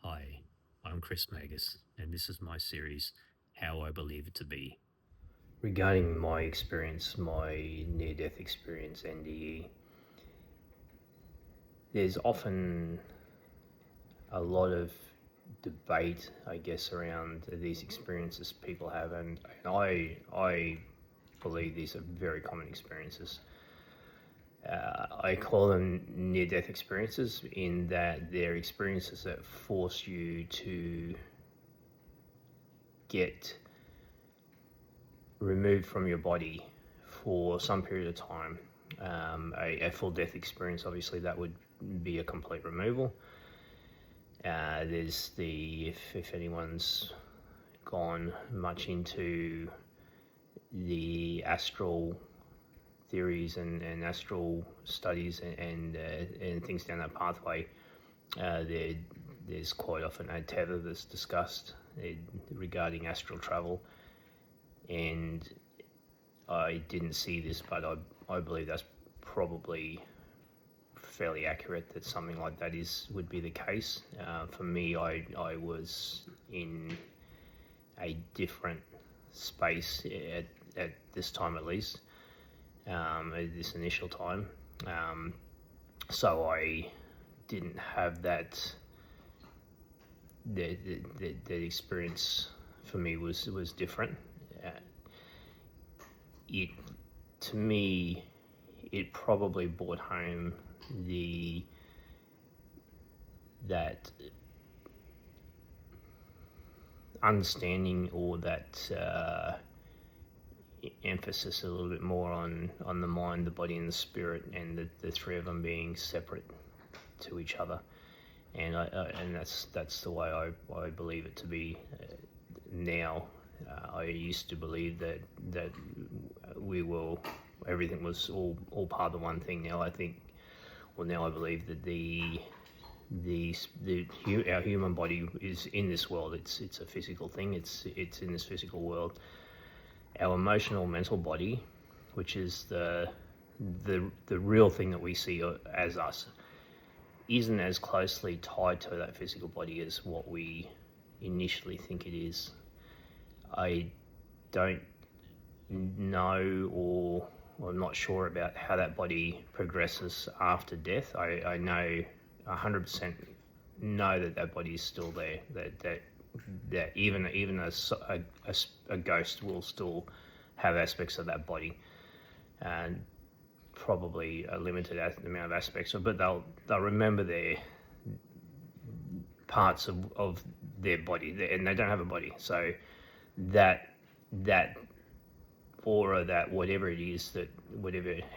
Hi, I'm Chris Magus, and this is my series, How I Believe It to Be. Regarding my experience, my near death experience, NDE, there's often a lot of debate, I guess, around these experiences people have, and I believe these are very common experiences. I call them near-death experiences in that they're experiences that force you to get removed from your body for some period of time. A full death experience, obviously, that would be a complete removal. There's if anyone's gone much into the astral theories and astral studies and things down that pathway, there's quite often a tether that's discussed regarding astral travel, and I didn't see this, but I believe that's probably fairly accurate, that something like that would be the case. For me, I was in a different space at this time, at least, at this initial time. So I didn't have that. The experience for me was different. It to me, it probably brought home that understanding, or that emphasis a little bit more on the mind, the body, and the spirit, and the three of them being separate to each other. And and that's the way I believe it to be now. I used to believe that everything was all part of one thing. Now I believe that our human body is in this world. It's a physical thing. It's in this physical world. Our emotional, mental body, which is the real thing that we see as us, isn't as closely tied to that physical body as what we initially think it is. I don't know, or I'm not sure about how that body progresses after death. I know 100% know that body is still there, that even a ghost will still have aspects of that body, and probably a limited amount of aspects, but they'll remember their parts of their body, and they don't have a body. So that aura, that whatever it is,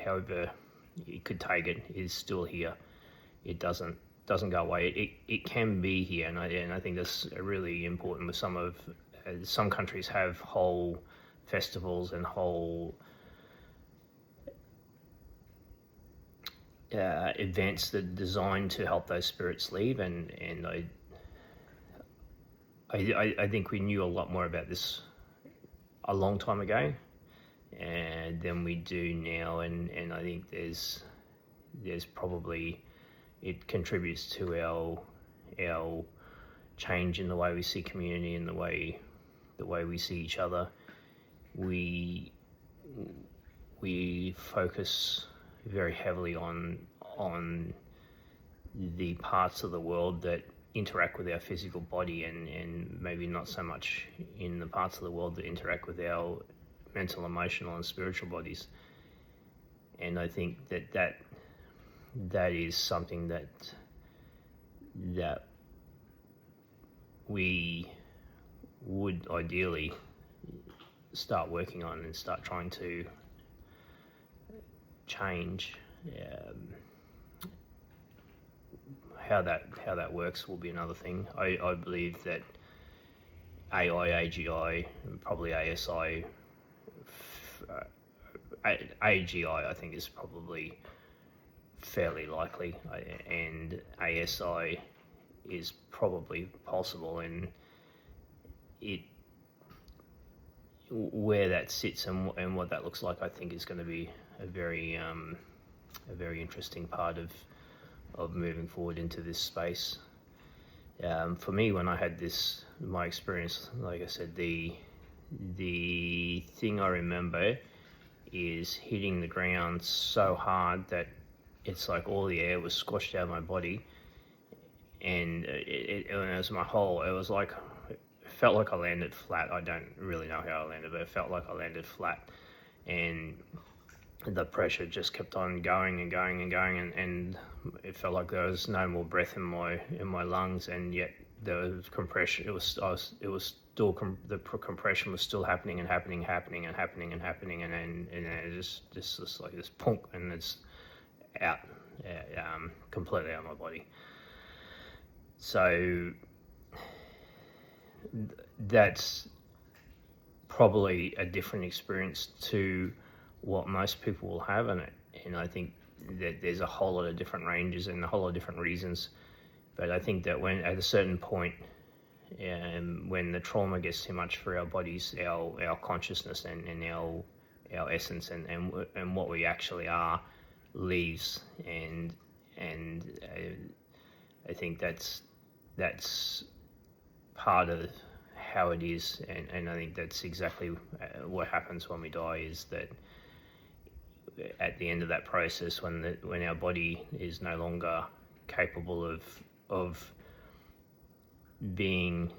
however you could take it, is still here. It doesn't go away. It can be here, and I think that's really important. With some countries have whole festivals and whole events that are designed to help those spirits leave, and I think we knew a lot more about this a long time ago, and than we do now, and I think there's probably, it contributes to our change in the way we see community and the way we see each other. We focus very heavily on the parts of the world that interact with our physical body, and maybe not so much in the parts of the world that interact with our mental, emotional, and spiritual bodies. And I think that is something that we would ideally start working on and start trying to change. How that works will be another thing. I believe that AI, AGI, and probably ASI, AGI I think is probably fairly likely, and ASI is probably possible, and where that sits and what that looks like, I think is going to be a very interesting part of moving forward into this space. For me, when I had my experience, like I said, the thing I remember is hitting the ground so hard that it's like all the air was squashed out of my body, and it was my whole. It was like, it felt like I landed flat. I don't really know how I landed, but it felt like I landed flat, and the pressure just kept on going and going and going, and it felt like there was no more breath in my lungs, and yet there was compression. The compression was still happening and happening and happening and happening and happening, and then it just like this punk, and it's out, completely out of my body. So that's probably a different experience to what most people will have, and I think that there's a whole lot of different ranges and a whole lot of different reasons. But I think that when at a certain point, when the trauma gets too much for our bodies, our consciousness and our essence and what we actually are leaves, and I think that's part of how it is, and I think that's exactly what happens when we die, is that at the end of that process, when our body is no longer capable of being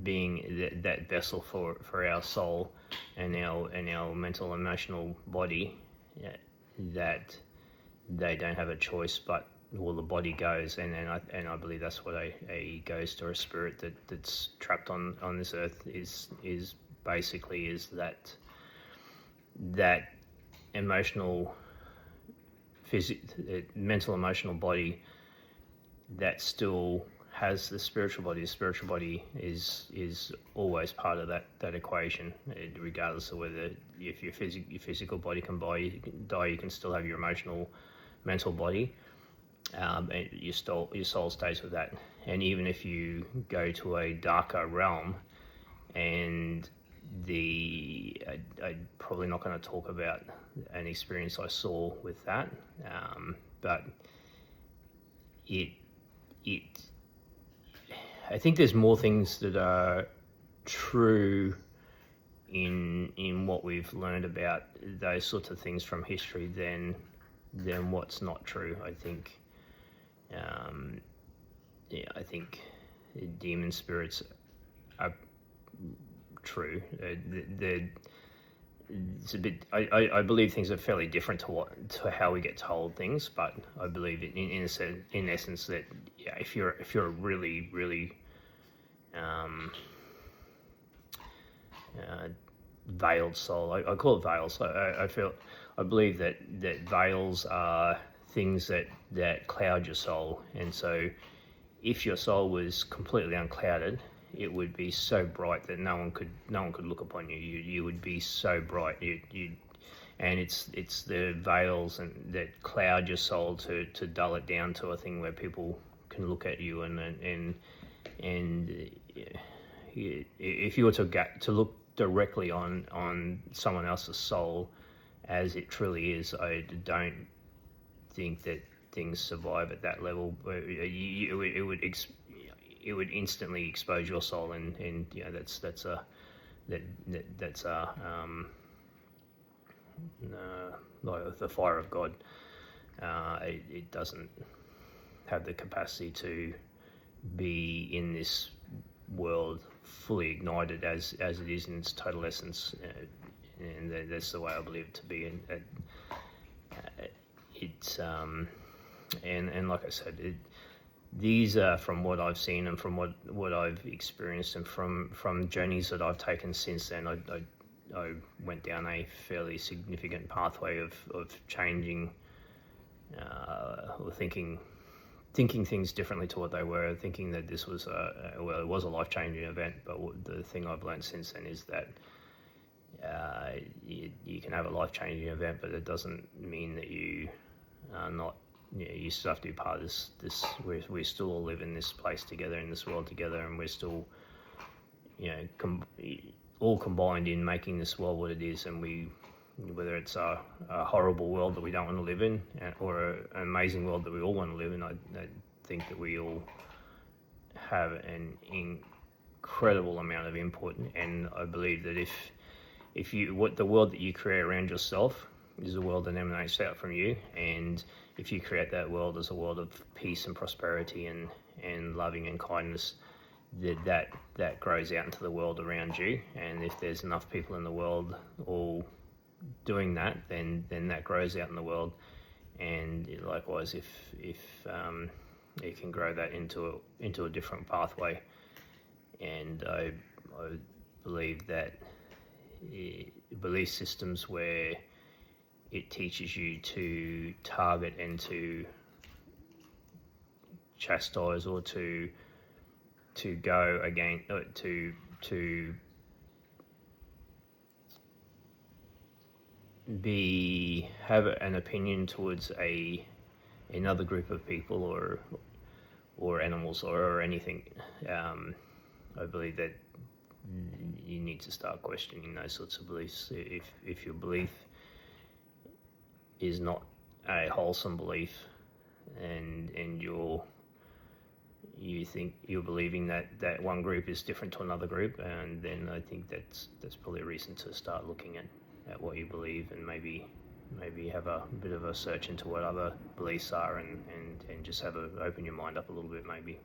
that vessel for our soul and our mental emotional body, that they don't have a choice, but the body goes, and I believe that's what a ghost or a spirit that's trapped on this earth is basically, is that emotional, mental emotional body that still has the spiritual body. The spiritual body is always part of that equation, regardless of whether, if your physical body can die, you can still have your emotional, mental body. And your soul stays with that. And even if you go to a darker realm, and I'm probably not going to talk about an experience I saw with that, but I think there's more things that are true in what we've learned about those sorts of things from history than what's not true. I think, I think demon spirits are true. It's a bit. I believe things are fairly different to how we get told things, but I believe in essence that, yeah, if you're a really veiled soul, I call it veils. I believe that veils are things that cloud your soul, and so if your soul was completely unclouded, it would be so bright that no one could look upon you. You would be so bright. And it's the veils that cloud your soul to dull it down to a thing where people can look at you, and if you were to look directly on someone else's soul as it truly is, I don't think that things survive at that level. It would instantly expose your soul, and that's like the fire of God. It doesn't have the capacity to be in this world fully ignited as it is in its total essence, and that's the way I believe it to be. And it's and like I said, these are from what I've seen and from what I've experienced, and from journeys that I've taken since then. I went down a fairly significant pathway of changing, or thinking things differently to what they were, thinking that this was it was a life-changing event. But the thing I've learned since then is that you can have a life-changing event, but it doesn't mean that you are not. You still have to be part of this. We still all live in this place together, in this world together, and we're still, all combined in making this world what it is. And whether it's a horrible world that we don't want to live in, or an amazing world that we all want to live in, think that we all have an incredible amount of input, and I believe that if you what the world that you create around yourself is a world that emanates out from you, and if you create that world as a world of peace and prosperity and loving and kindness, that grows out into the world around you. And if there's enough people in the world all doing that, then that grows out in the world. And likewise, if you can grow that into a different pathway. And I believe that belief systems where it teaches you to target and to chastise or to go again, to have an opinion towards another group of people or animals or anything. I believe that you need to start questioning those sorts of beliefs. If your belief is not a wholesome belief, and you think you're believing that one group is different to another group, and then I think that's probably a reason to start looking at what you believe, and maybe have a bit of a search into what other beliefs are, and just open your mind up a little bit, maybe.